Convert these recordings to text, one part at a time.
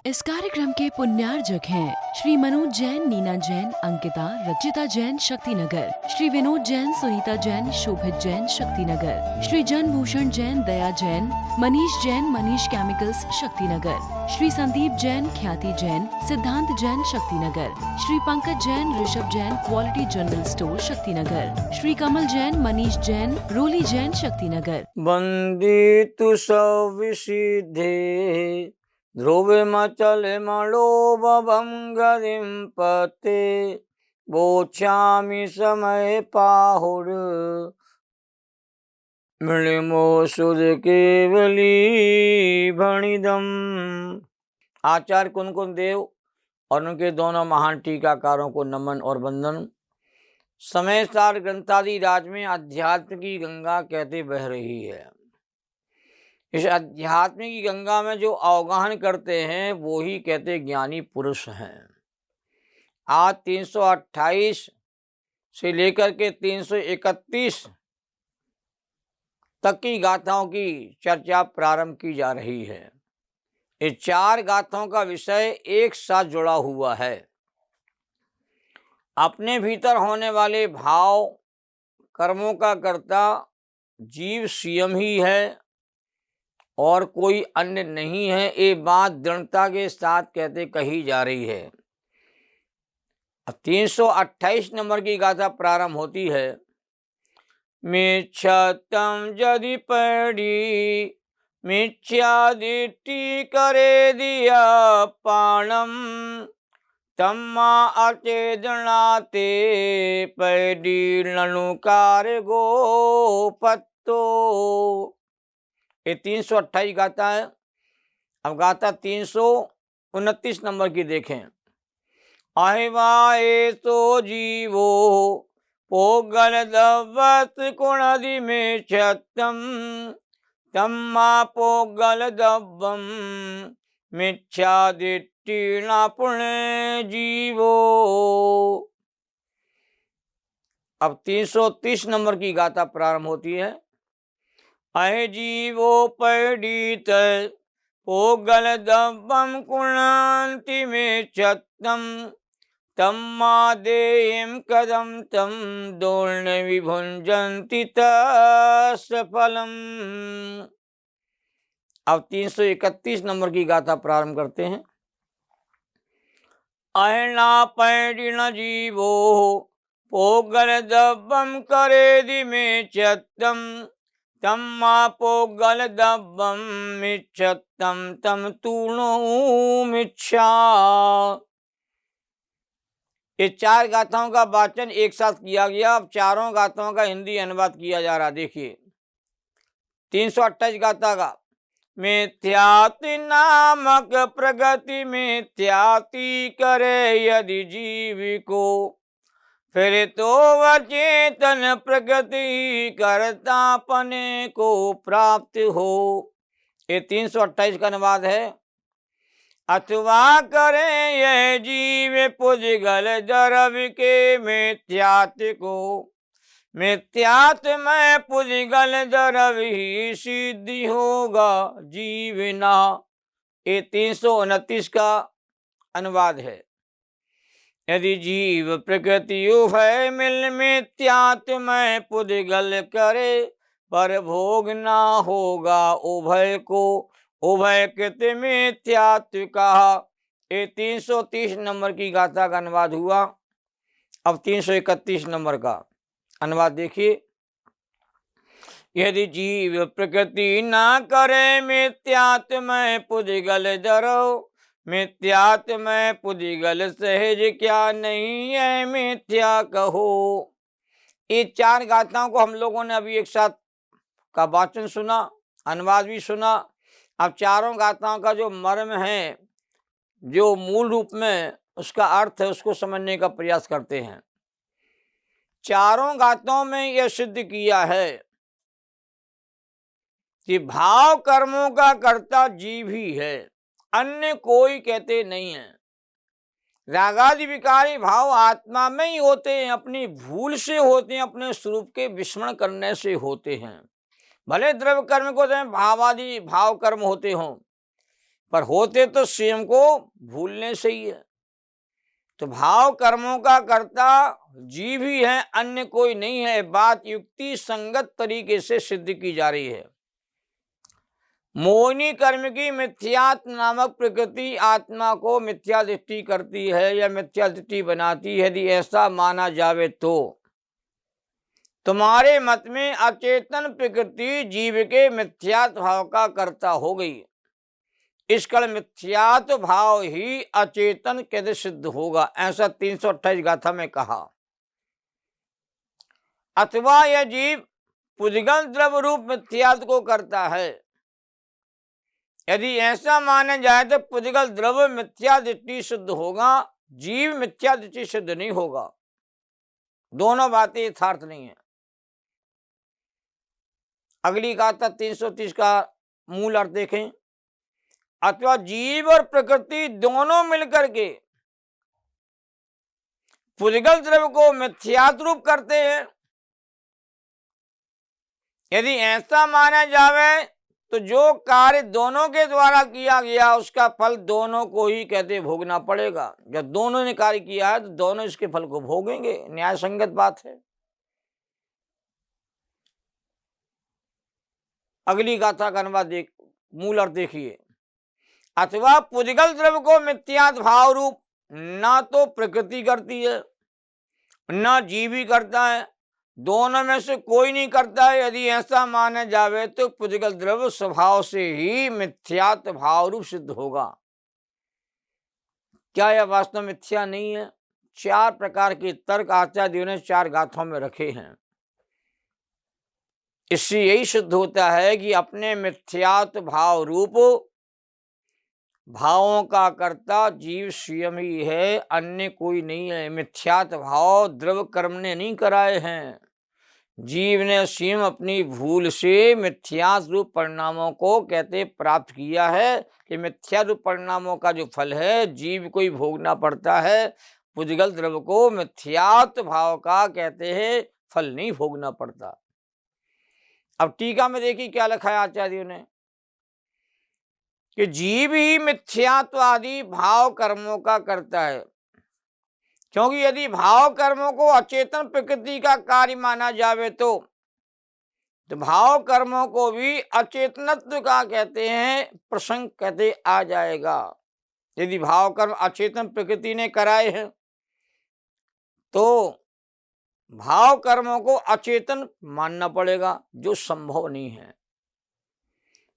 इस कार्यक्रम के पुण्यार्जक हैं Shri Manoj Jain, Neena Jain, Ankita, Rachita Jain, Shaktinagar, Shri Vinod Jain, Sunita Jain, Shobhit Jain, Shaktinagar, Shri Janbhushan Jain, Daya Jain, Manish Jain, Manish chemicals, Shaktinagar, Shri Sandeep Jain, Khyati Jain, Siddhant Jain, Shaktinagar, Shri Pankaj Jain, Rishabh Jain, quality general store, Shaktinagar, Shri Kamal Jain, Manish Jain, Roli Jain, Shaktinagar. वंदितु सविसिद्धे ध्रुवमचले मणोभवं गतिं पते वोचामि समय पाहुर मृणिमो सुध केवली भणिदम। आचार्य कुंकुम देव और उनके दोनों महान टीकाकारों को नमन और वंदन। समय सार ग्रंथादि राज में अध्यात्म की गंगा कहते बह रही है। इस अध्यात्म की गंगा में जो अवगाहन करते हैं वो ही कहते ज्ञानी पुरुष हैं। आज 328 से लेकर के 331 तक की गाथाओं की चर्चा प्रारंभ की जा रही है। इस 4 गाथाओं का विषय एक साथ जुड़ा हुआ है। अपने भीतर होने वाले भाव कर्मों का कर्ता जीव स्वयं ही है और कोई अन्य नहीं है। ये बात दृढ़ता के साथ कहते कही जा रही है। अब 328 नंबर की गाथा प्रारंभ होती है। मिच्छतम यदि पड़ी मिथ्यादिति करे दिया पाणम तम्मा अचेदनाते पैडी ननुकार गोपत्तो। ये 328 गाथा है। अब गाथा 329 नंबर की देखें। अहिवाए तो जीवो पोगल दवत कुणदि में छत्तम तम्मा पोगल दव्वम मिथ्यादिट्टिना पुण्य जीवो। अब 330 नंबर की गाथा प्रारंभ होती है। अहि जीवो पैडीत पोगल दव्वम कुणांति में छत्तम तम्मा देयम कदम तम दोर्ण विभुंजन्ति तस्फलम। अब 331 नंबर की गाथा प्रारंभ करते हैं। अहिना पैडिन जीवो पोगल दव्वम करेदि में छत्तम तम्मा पोगल दव्वम मिच्छत्तम तम तूर्णो मिच्छा। ये 4 गाथाओं का वाचन एक साथ किया गया। अब चारों गाथाओं का हिंदी अनुवाद किया जा रहा। देखिए 328 गाथा का। मिथ्याति नामक प्रगति मिथ्याति करे यदि जीव को फिर तो वचेतन प्रगति कर्तापने को प्राप्त हो। ये 328 का अनुवाद है। अथवा करे यह जीव पुजगल दरव के मिथ्यात को मिथ्यात में पुजगल दरव ही सिद्धि होगा जीवना। ये 329 का अनुवाद है। यदि जीव प्रकृति उभय मिल मिथ्यात में पुजगल करे पर भोग ना होगा उभय को उभय कृत मिथ्यात्व कहा। ये 330 नंबर की गाथा का अनुवाद हुआ। अब 331 नंबर का अनुवाद देखिए। यदि जीव प्रकृति ना करे मिथ्यात में पुजगल दरो मिथ्यात में पुजगल सहज क्या नहीं है मिथ्या कहो। ये 4 गाथाओं को हम लोगों ने अभी एक साथ का वाचन सुना, अनुवाद भी सुना। अब चारों गाथाओं का जो मर्म है, जो मूल रूप में उसका अर्थ है, उसको समझने का प्रयास करते हैं। चारों गाथाओं में यह सिद्ध किया है कि भाव कर्मों का कर्ता जीव ही है, अन्य कोई कहते नहीं है। रागादि विकारी भाव आत्मा में ही होते हैं, अपनी भूल से होते हैं, अपने स्वरूप के विस्मरण करने से होते हैं। भले द्रव्य कर्म को भावादि भाव कर्म होते हों, पर होते तो स्वयं को भूलने से ही है। तो भाव कर्मों का कर्ता जीव ही है, अन्य कोई नहीं है। बात युक्ति संगत तरीके से सिद्ध की जा रही है। मोहिनी कर्म की मिथ्यात्म नामक प्रकृति आत्मा को मिथ्या दृष्टि करती है या मिथ्या दृष्टि बनाती है। यदि ऐसा माना जावे तो तुम्हारे मत में अचेतन प्रकृति जीव के मिथ्यात्व भाव का कर्ता हो गई। इस कल मिथ्यात्व भाव ही अचेतन कैसे सिद्ध होगा, ऐसा 328 गाथा में कहा। अथवा यह जीव पुद्गल द्रव्य रूप मिथ्यात्व को करता है। यदि ऐसा माना जाए तो पुद्गल द्रव्य मिथ्या दृष्टि सिद्ध होगा, जीव मिथ्या दृष्टि सिद्ध नहीं होगा। दोनों बातें यथार्थ नहीं है। अगली गाथा 330 का मूल अर्थ देखें। अथवा जीव और प्रकृति दोनों मिलकर के पुद्गल द्रव्य को मिथ्यात्व रूप करते हैं। यदि ऐसा माना जावे तो जो कार्य दोनों के द्वारा किया गया उसका फल दोनों को ही कहते भोगना पड़ेगा। जब दोनों ने कार्य किया है तो दोनों इसके फल को भोगेंगे, न्याय संगत बात है। अगली गाथा का अनुवाद मूल अर्थ देखिए। अथवा पुद्गल द्रव्य को मिथ्यात्व भाव रूप ना तो प्रकृति करती है ना जीव ही करता है, दोनों में से कोई नहीं करता है। यदि ऐसा माना जावे तो पुद्गल द्रव्य स्वभाव से ही मिथ्यात्व भाव रूप सिद्ध होगा। क्या यह वास्तव मिथ्या नहीं है? 4 प्रकार के तर्क आचार्यों ने 4 गाथों में रखे हैं। इससे यही सिद्ध होता है कि अपने मिथ्यात्व भाव रूप भावों का कर्ता जीव स्वयं ही है, अन्य कोई नहीं है। मिथ्यात्व भाव द्रव्य कर्म ने नहीं कराए हैं, जीव ने स्वयं अपनी भूल से मिथ्यात्व रूप परिणामों को कहते प्राप्त किया है। कि मिथ्या रूप परिणामों का जो फल है जीव को ही भोगना पड़ता है। पुद्गल द्रव्य को मिथ्यात्व भाव का कहते हैं फल नहीं भोगना पड़ता। अब टीका में देखिए क्या लिखा है आचार्यों ने कि जीव ही मिथ्यात्व आदि भाव कर्मों का करता है। क्योंकि यदि भाव कर्मों को अचेतन प्रकृति का कार्य माना जावे तो भाव कर्मों को भी अचेतनत्व का कहते हैं प्रसंग कहते आ जाएगा। यदि भाव कर्म अचेतन प्रकृति ने कराए हैं तो भाव कर्मों को अचेतन मानना पड़ेगा, जो संभव नहीं है।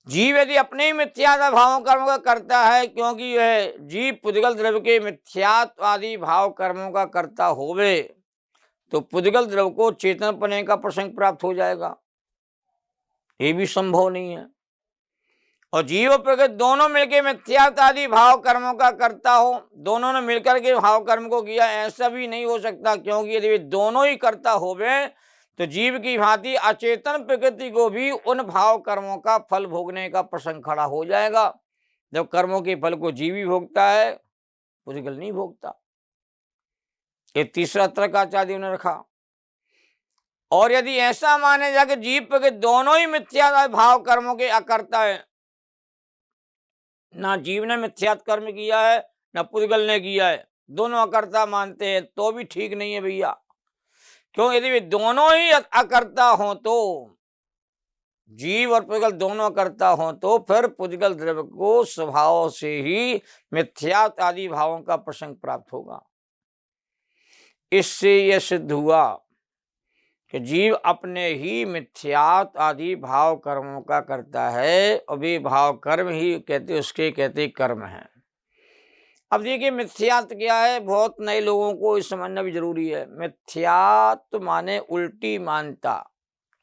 जीव यदि अपने ही मिथ्यात्व भावों कर्मों का करता है, क्योंकि यह जीव पुद्गल द्रव्य के मिथ्यात्व आदि भाव कर्मों का करता होवे तो पुद्गल द्रव्य को चेतन पने का प्रसंग प्राप्त हो जाएगा। ये भी संभव नहीं है। और जीव और प्रकृति दोनों मिलकर मिथ्यात्व आदि भाव कर्मों का करता हो, दोनों ने मिलकर के भाव कर्म को किया, ऐसा भी नहीं हो सकता। क्योंकि यदि वे दोनों ही करता होवे तो जीव की भांति अचेतन प्रकृति को भी उन भाव कर्मों का फल भोगने का प्रसंग खड़ा हो जाएगा। जब कर्मों के फल को जीव ही भोगता है, पुद्गल नहीं भोगता। ये तीसरा तर्क आचार्यों ने रखा। और यदि ऐसा माने जाके जीव प्रकृति दोनों ही मिथ्या भाव कर्मों के अकर्ता है, ना जीव ने मिथ्यात्व कर्म किया है ना पुद्गल ने किया है, दोनों अकर्ता मानते हैं, तो भी ठीक नहीं है भैया। क्यों? यदि वे दोनों ही अकर्ता हों तो, जीव और पुद्गल दोनों अकर्ता हों तो फिर पुद्गल द्रव्य को स्वभाव से ही मिथ्यात्व आदि भावों का प्रसंग प्राप्त होगा। इससे यह सिद्ध हुआ कि जीव अपने ही मिथ्यात्व आदि भाव कर्मों का करता है और वे भाव कर्म ही कहते उसके कहते कर्म हैं। अब देखिए मिथ्यात्व क्या है, बहुत नए लोगों को इस समझना भी जरूरी है। मिथ्यात्व माने उल्टी मानता।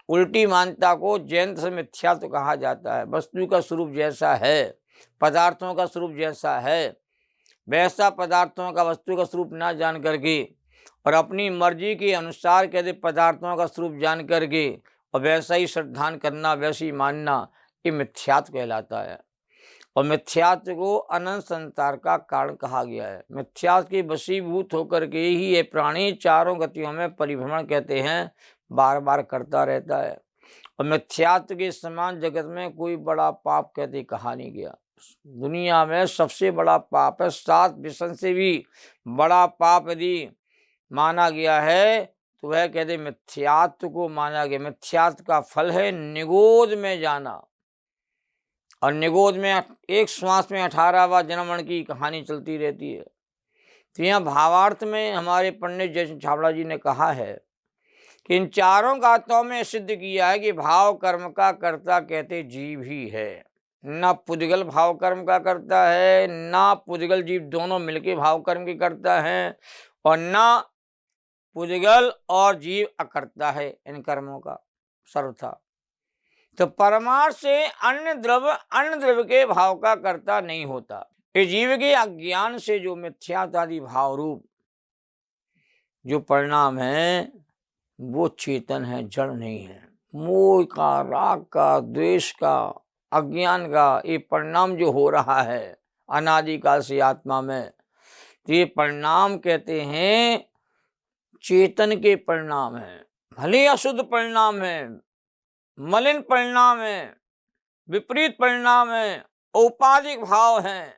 उल्टी मानता को जैन से मिथ्यात्व कहा जाता है। वस्तु का स्वरूप जैसा है, पदार्थों का स्वरूप जैसा है, वैसा पदार्थों का वस्तु का स्वरूप ना जान करके और अपनी मर्जी के अनुसार कहते पदार्थों का स्वरूप जान करके और वैसा ही श्रद्धान करना, वैसे ही मानना, ये मिथ्यात्व कहलाता है। और मिथ्यात्व को अनंत संसार का कारण कहा गया है। मिथ्यात्व के वशीभूत होकर के ही ये प्राणी चारों गतियों में परिभ्रमण कहते हैं बार बार करता रहता है। और मिथ्यात्व के समान जगत में कोई बड़ा पाप कहते कहा नहीं गया। दुनिया में सबसे बड़ा पाप है, 7 व्यसन से भी बड़ा पाप यदि माना गया है तो वह कहते मिथ्यात्व को माना गया। मिथ्यात्व का फल है निगोद में जाना, और निगोद में एक श्वास में 18 बार जन्म मरण की कहानी चलती रहती है। तो यहाँ भावार्थ में हमारे पंडित जयसिंह छाबड़ा जी ने कहा है कि इन चारों गाथाओं में सिद्ध किया है कि भाव कर्म का कर्ता कहते जीव ही है। ना पुद्गल भाव कर्म का करता है, ना पुद्गल जीव दोनों मिलके भाव कर्म के करता है, और ना पुद्गल और जीव अकर्ता है इन कर्मों का सर्वथा। तो परमार्थ से अन्य द्रव्य के भाव का कर्ता नहीं होता। ये जीव के अज्ञान से जो मिथ्यात्वादी भाव रूप जो परिणाम है वो चेतन है, जड़ नहीं है। मोह का, राग का, द्वेष का, अज्ञान का ये परिणाम जो हो रहा है अनादिकाल से आत्मा में, तो ये परिणाम कहते हैं चेतन के परिणाम है। भले अशुद्ध परिणाम है, मलिन परिणाम है, विपरीत परिणाम है, औपाधिक भाव हैं,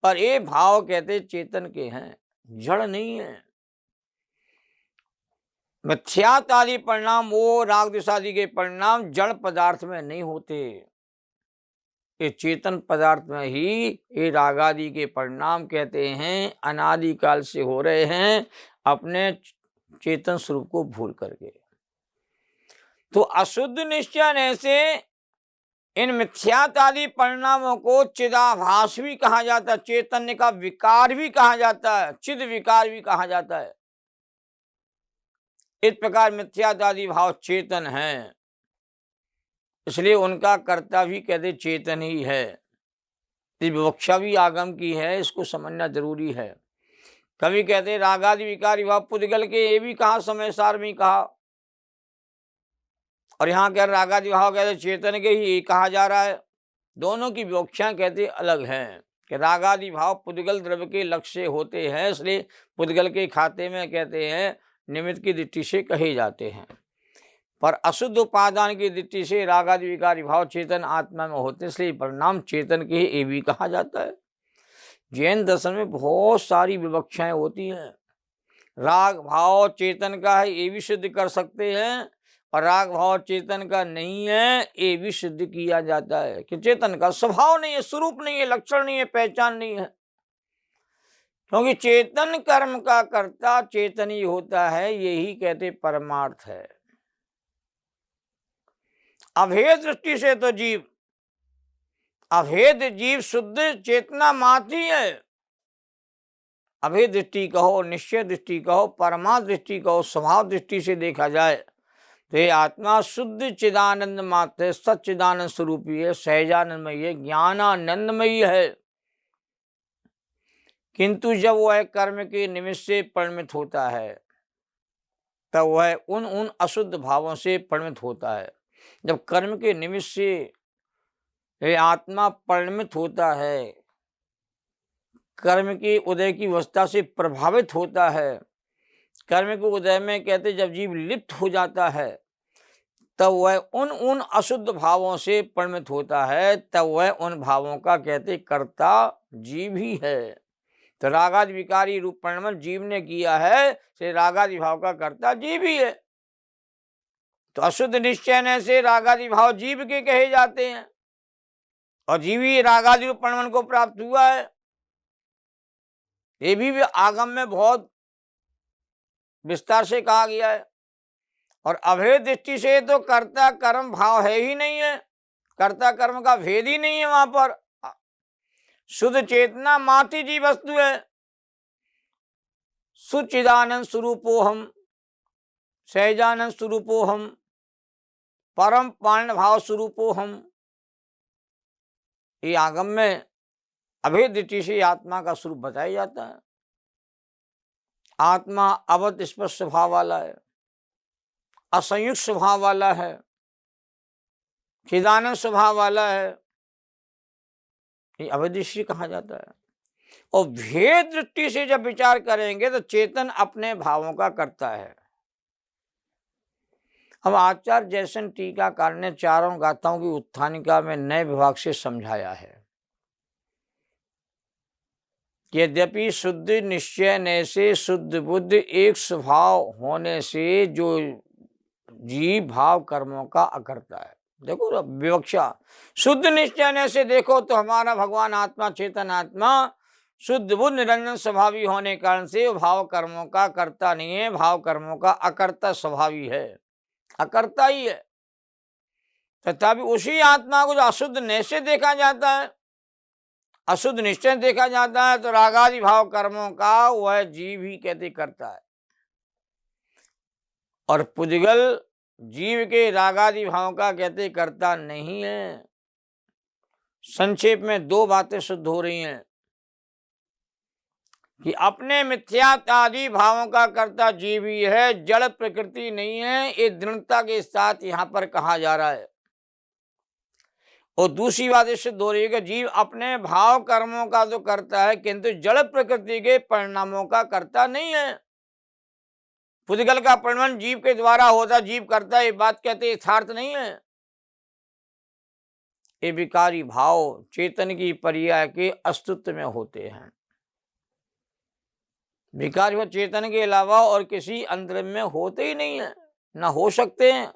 पर ये भाव कहते चेतन के हैं, जड़ नहीं है। मिथ्यात्व आदि परिणाम, वो राग द्वेष आदि के परिणाम जड़ पदार्थ में नहीं होते। ये चेतन पदार्थ में ही ये राग आदि के परिणाम कहते हैं अनादिकाल से हो रहे हैं अपने चेतन स्वरूप को भूल करके। तो अशुद्ध निश्चय से इन मिथ्यात्व आदि परिणामों को चिदाभास भी कहा जाता है, चैतन्य का विकार भी कहा जाता है, चिद विकार भी कहा जाता है। इस प्रकार मिथ्यात्व आदि भाव चेतन है, इसलिए उनका कर्ता भी कहते चेतन ही है। इस विवक्षा भी आगम की है, इसको समझना जरूरी है। कभी कहते रागादि विकारी भाव पुद्गल के, ये भी कहा समय सार में कहा, और यहाँ कह रागादि भाव कहते चेतन के ही कहा जा रहा है। दोनों की विवक्षा कहते अलग हैं कि रागादि भाव पुद्गल द्रव्य के लक्ष्य होते हैं, इसलिए पुद्गल के खाते में कहते हैं निमित्त की दृष्टि से कहे जाते हैं, पर अशुद्ध उपादान की दृष्टि से रागादि विकारी भाव चेतन आत्मा में होते, इसलिए परिणाम चेतन के ही ये भी कहा जाता है। जैन दर्शन में बहुत सारी विवक्षाएं होती हैं। राग भाव चेतन का है ये भी सिद्ध कर सकते हैं, और राग भाव चेतन का नहीं है ये भी सिद्ध किया जाता है कि चेतन का स्वभाव नहीं है, स्वरूप नहीं है, लक्षण नहीं है, पहचान नहीं है। क्योंकि चेतन कर्म का कर्ता चेतन ही होता है, यही कहते परमार्थ है। अभेद दृष्टि से तो जीव अभेद जीव शुद्ध चेतना मात्र ही है। अभेद दृष्टि कहो, निश्चय दृष्टि कहो, परमार्थ दृष्टि कहो, स्वभाव दृष्टि से देखा जाए तो ये आत्मा शुद्ध चिदानंद मात्र है, सच्चिदानंद स्वरूपी है, सहजानंदमयी है, ज्ञानानंदमयी है। किंतु जब वह कर्म के निमित्त से परिणमित होता है तब वह उन अशुद्ध भावों से परिणमित होता है। जब कर्म के निमित्त से ये आत्मा परिणमित होता है, कर्म के उदय की अवस्था से प्रभावित होता है, कर्म के उदय में कहते जब जीव लिप्त हो जाता है तब वह उन अशुद्ध भावों से परिणमित होता है, तब वह उन भावों का कहते कर्ता जीव ही है। तो रागादि विकारी रूप परिणमन जीव ने किया है, से रागादि भाव का कर्ता जीव ही है। तो अशुद्ध निश्चय से रागादि भाव जीव के कहे जाते हैं, और जीव ही रागादि रूप परिणमन को प्राप्त हुआ है। ये भी आगम में बहुत विस्तार से कहा गया है। और अभेद दृष्टि से तो कर्ता कर्म भाव है ही नहीं है, कर्ता कर्म का भेद ही नहीं है। वहां पर शुद्ध चेतना मात्र जी वस्तु है। सुचिदानंद स्वरूपो हम, सहजानंद स्वरूपो हम, परम पार्ण भाव स्वरूपो हम। ये आगम में अभेद दृष्टि से आत्मा का स्वरूप बताया जाता है। आत्मा अवध स्पष्ट स्वभाव वाला है, असंयुक्त स्वभाव वाला है, चिदानंद स्वभाव वाला है, ये अभेद दृष्टि कहा जाता है। और भेद दृष्टि से जब विचार करेंगे तो चेतन अपने भावों का करता है। अब आचार्य जयसेन टीकाकार ने चारों गाथाओं की उत्थानिका में नए विभाग से समझाया है। यद्यपि शुद्ध निश्चय न से शुद्ध बुद्ध एक स्वभाव होने से जो जीव भाव कर्मों का अकर्ता है। देखो विवक्षा, शुद्ध निश्चय न से देखो तो हमारा भगवान आत्मा चेतन आत्मा शुद्ध बुद्ध निरंजन स्वभावी होने कारण से भाव कर्मों का कर्ता नहीं है, भाव कर्मों का अकर्ता स्वभावी है, अकर्ता ही है। तथापि उसी आत्मा को जो अशुद्ध निश्चय देखा जाता है, अशुद्ध निश्चय देखा जाता है, तो रागादि भाव कर्मों का वह जीव ही कहते करता है। और पुद्गल जीव के रागादि भाव का कहते करता नहीं है। संक्षेप में दो बातें सिद्ध हो रही हैं कि अपने मिथ्यात्व आदि भावों का कर्ता जीव ही है, जड़ प्रकृति नहीं है। ये दृढ़ता के साथ यहाँ पर कहा जा रहा है। और दूसरी बात इससे सिद्ध हो रही है कि जीव अपने भाव कर्मों का तो करता है, किंतु जड़ प्रकृति के परिणामों का करता नहीं है। पुद्गल का परिणाम जीव के द्वारा होता, जीव करता है, ये बात कहते यथार्थ नहीं है। ये विकारी भाव चेतन की पर्याय के अस्तित्व में होते हैं। विकारी भाव चेतन के अलावा और किसी अंतर्म में होते ही नहीं है, ना हो सकते हैं।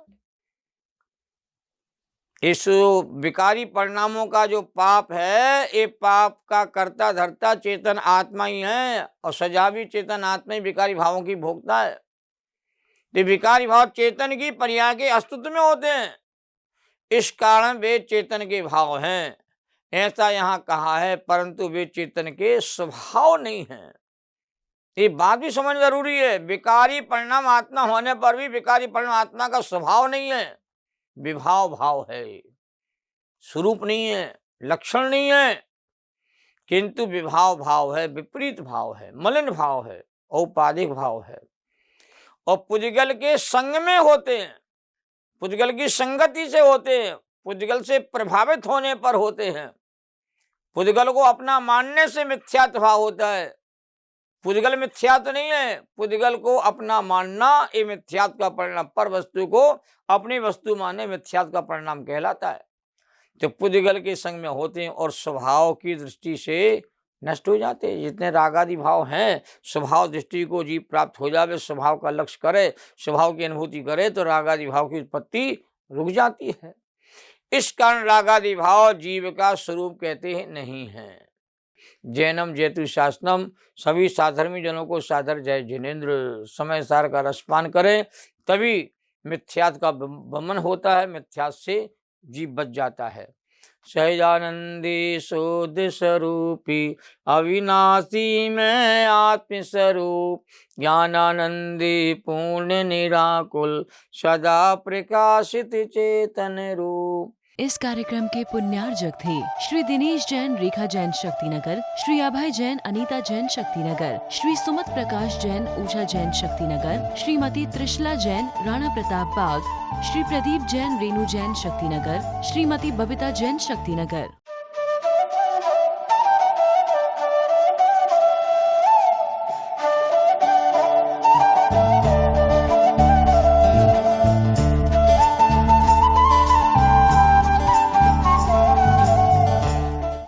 इस विकारी परिणामों का जो पाप है, ये पाप का कर्ता धर्ता चेतन आत्मा ही है, और सजा भी चेतन आत्मा ही विकारी भावों की भोगता है। ये विकारी भाव चेतन की पर्याय के अस्तित्व में होते हैं, इस कारण वे चेतन के भाव हैं, ऐसा यहाँ कहा है। परंतु वे चेतन के स्वभाव नहीं हैं। ये बात भी समझ जरूरी है। विकारी परिणाम आत्मा होने पर भी विकारी परिणाम आत्मा का स्वभाव नहीं है, विभाव भाव है, स्वरूप नहीं है, लक्षण नहीं है, किंतु विभाव भाव है, विपरीत भाव है, मलिन भाव है, औपाधिक भाव है। और पुद्गल के संग में होते हैं, पुद्गल की संगति से होते हैं, पुद्गल से प्रभावित होने पर होते हैं। पुद्गल को अपना मानने से मिथ्यात्व भाव होता है। पुद्गल मिथ्यात्व नहीं है, पुद्गल को अपना मानना ये मिथ्यात्व का परिणाम, पर वस्तु को अपनी वस्तु मानने मिथ्यात्व का परिणाम कहलाता है। तो पुद्गल के संग में होते हैं और स्वभाव की दृष्टि से नष्ट हो जाते हैं। जितने रागादि भाव हैं, स्वभाव दृष्टि को जीव प्राप्त हो जावे, स्वभाव का लक्ष्य करे, स्वभाव की अनुभूति करे, तो रागादि भाव की उत्पत्ति रुक जाती है। इस कारण रागादि भाव जीव का स्वरूप कहते हैं नहीं है। जैनम जयतु शासनम, सभी साधर्मी जनों को सादर जय जिनेन्द्र। समय सार का रसपान करें, तभी मिथ्यात्व का वमन होता है, मिथ्यात्व से जीव बच जाता है। सहजानंदी शोध स्वरूपी अविनाशी में आत्म स्वरूप, ज्ञानानंदी पूर्ण निराकुल सदा प्रकाशित चेतन रूप। इस कार्यक्रम के पुण्यार्जक थे श्री दिनेश जैन रेखा जैन शक्तिनगर, श्री अभय जैन अनीता जैन शक्तिनगर, श्री सुमत प्रकाश जैन ऊषा जैन शक्तिनगर, श्रीमती त्रिशला जैन राणा प्रताप बाग, श्री प्रदीप जैन रेणु जैन शक्तिनगर, श्रीमती बबीता जैन शक्तिनगर।